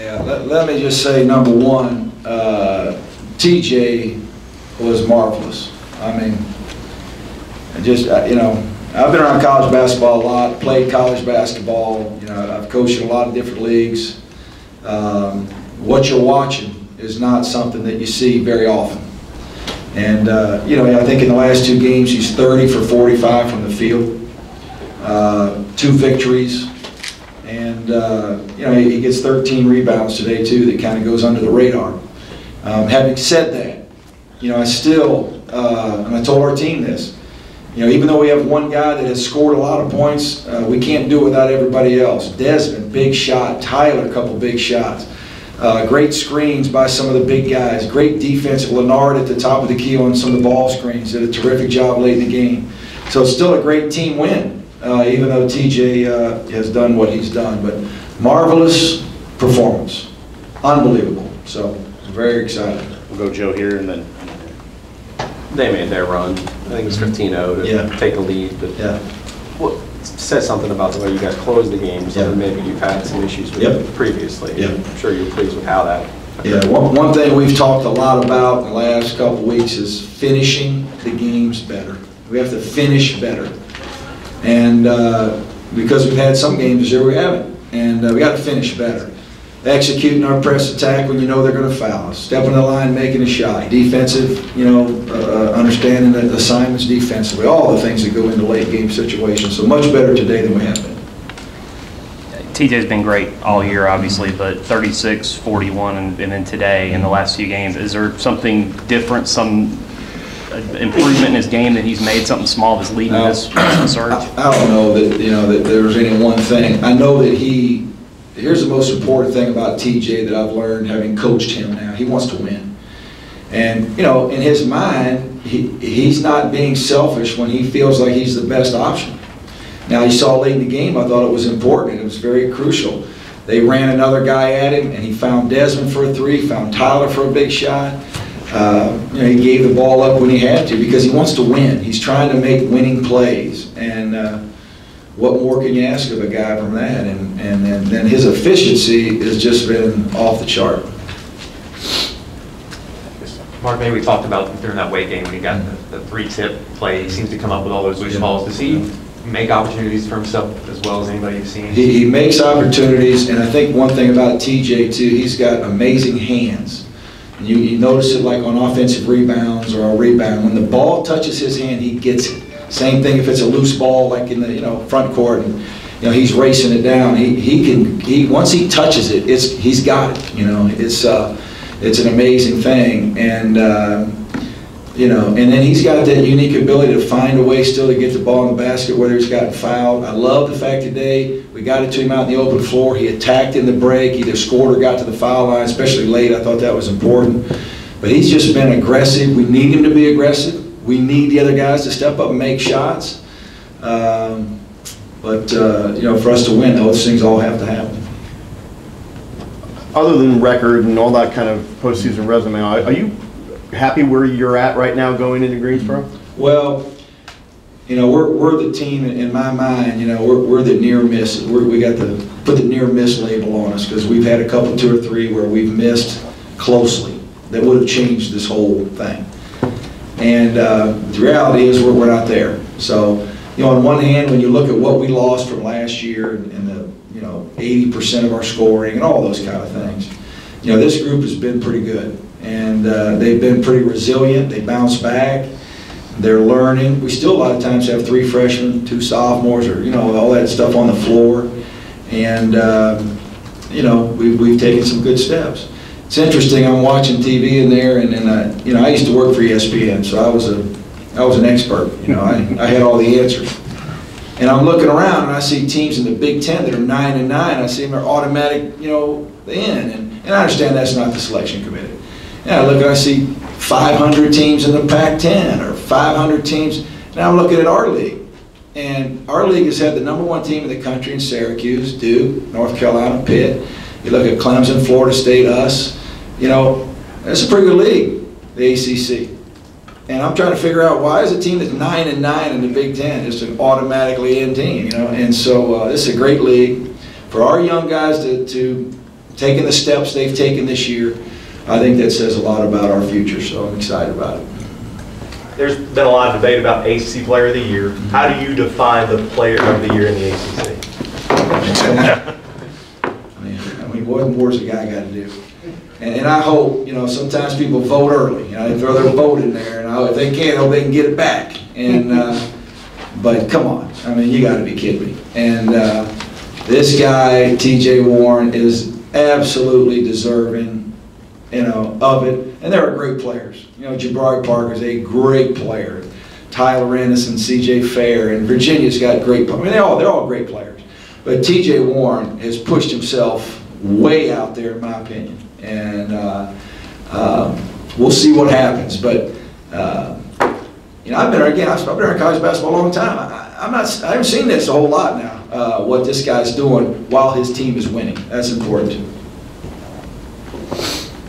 Yeah, let me just say, number one, TJ was marvelous. I mean, you know, I've been around college basketball a lot, played college basketball, you know, I've coached in a lot of different leagues. What you're watching is not something that you see very often. And, you know, I think in the last 2 games, he's 30 for 45 from the field, 2 victories. And, you know, he gets 13 rebounds today, too, that kind of goes under the radar. Having said that, you know, I still, and I told our team this, you know, even though we have one guy that has scored a lot of points, we can't do it without everybody else. Desmond, big shot. Tyler, a couple big shots. Great screens by some of the big guys. Great defense. Leonard at the top of the key on some of the ball screens. Did a terrific job late in the game. So it's still a great team win, even though TJ has done what he's done. But marvelous performance. Unbelievable. So very excited. We'll go Joe here and then. They made their run. I think it was 15-0 to take a lead. But what says something about the way you guys closed the game, so maybe you've had some issues with it previously. I'm sure you're pleased with how that occurred. One thing we've talked a lot about in the last couple of weeks is finishing the games better. We have to finish better. And because we've had some games this year we haven't. And we got to finish better. Executing our press attack when you know they're going to foul us. Stepping the line, making a shot. Defensive, you know, understanding the assignments defensively. All the things that go into late game situations. So much better today than we have been. TJ's been great all year, obviously, but 36, 41, and then today in the last few games. Is there something different, some improvement in his game that he's made, something small that's leading this surge? I don't know that, you know, that there's any one thing. I know that here's the most important thing about TJ that I've learned having coached him now. He wants to win. And, you know, in his mind, he's not being selfish when he feels like he's the best option. Now, you saw late in the game, I thought it was important. It was very crucial. They ran another guy at him, and he found Desmond for a 3, found Tyler for a big shot. You know, he gave the ball up when he had to because he wants to win. He's trying to make winning plays. And what more can you ask of a guy from that? And then his efficiency has just been off the chart. Mark, maybe we talked about during that weight game when he got the 3-tip play. He seems to come up with all those loose balls. Does he make opportunities for himself as well as anybody you've seen? He makes opportunities, and I think one thing about TJ too, he's got amazing hands. And you notice it like on offensive rebounds or a rebound. When the ball touches his hand, he gets it. Same thing if it's a loose ball like in the front court and he's racing it down. He once he touches it, he's got it. It's an amazing thing. And and then he's got that unique ability to find a way still to get the ball in the basket whether he's gotten fouled. I love the fact today we got it to him out in the open floor. He attacked in the break, either scored or got to the foul line, especially late. I thought that was important. But he's just been aggressive. We need him to be aggressive. We need the other guys to step up and make shots. For us to win, those things all have to happen. Other than record and all that kind of postseason resume, are you happy where you're at right now going into Greensboro? Well, we're the team in my mind. We're the near miss. We got to put the near miss label on us because we've had a couple, 2 or 3 where we've missed closely that would have changed this whole thing. And the reality is we're not there. So, on one hand, when you look at what we lost from last year and the 80% of our scoring and all those kind of things, this group has been pretty good. And they've been pretty resilient. They bounce back. They're learning. We still a lot of times have 3 freshmen, 2 sophomores, or all that stuff on the floor. And we've taken some good steps. It's interesting. I'm watching TV in there, and I used to work for ESPN, so I was an expert. I had all the answers. And I'm looking around, and I see teams in the Big Ten that are 9-9. I see them are automatic, in. And I understand that's not the selection committee. And I look and I see 500 teams in the Pac-10 or 500 teams. Now I'm looking at our league. And our league has had the #1 team in the country in Syracuse, Duke, North Carolina, Pitt. You look at Clemson, Florida State, us. That's a pretty good league, the ACC. And I'm trying to figure out why is a team that's 9-9 in the Big Ten just an automatically in team, And so this is a great league for our young guys to taking the steps they've taken this year, I think that says a lot about our future, so I'm excited about it. There's been a lot of debate about ACC Player of the Year. How do you define the Player of the Year in the ACC? I mean, what more's a guy got to do? And I hope, sometimes people vote early. They throw their vote in there, and if they can, they can get it back. And but come on, I mean, you got to be kidding me. And this guy, T.J. Warren, is absolutely deserving, of it. And there are great players. Jabari Parker is a great player. Tyler Anderson, C.J. Fair, and Virginia's got great players. I mean, they're all great players. But T.J. Warren has pushed himself way out there, in my opinion. And we'll see what happens. But I've been around college basketball a long time. I haven't seen this a whole lot now. What this guy's doing while his team is winning. That's important.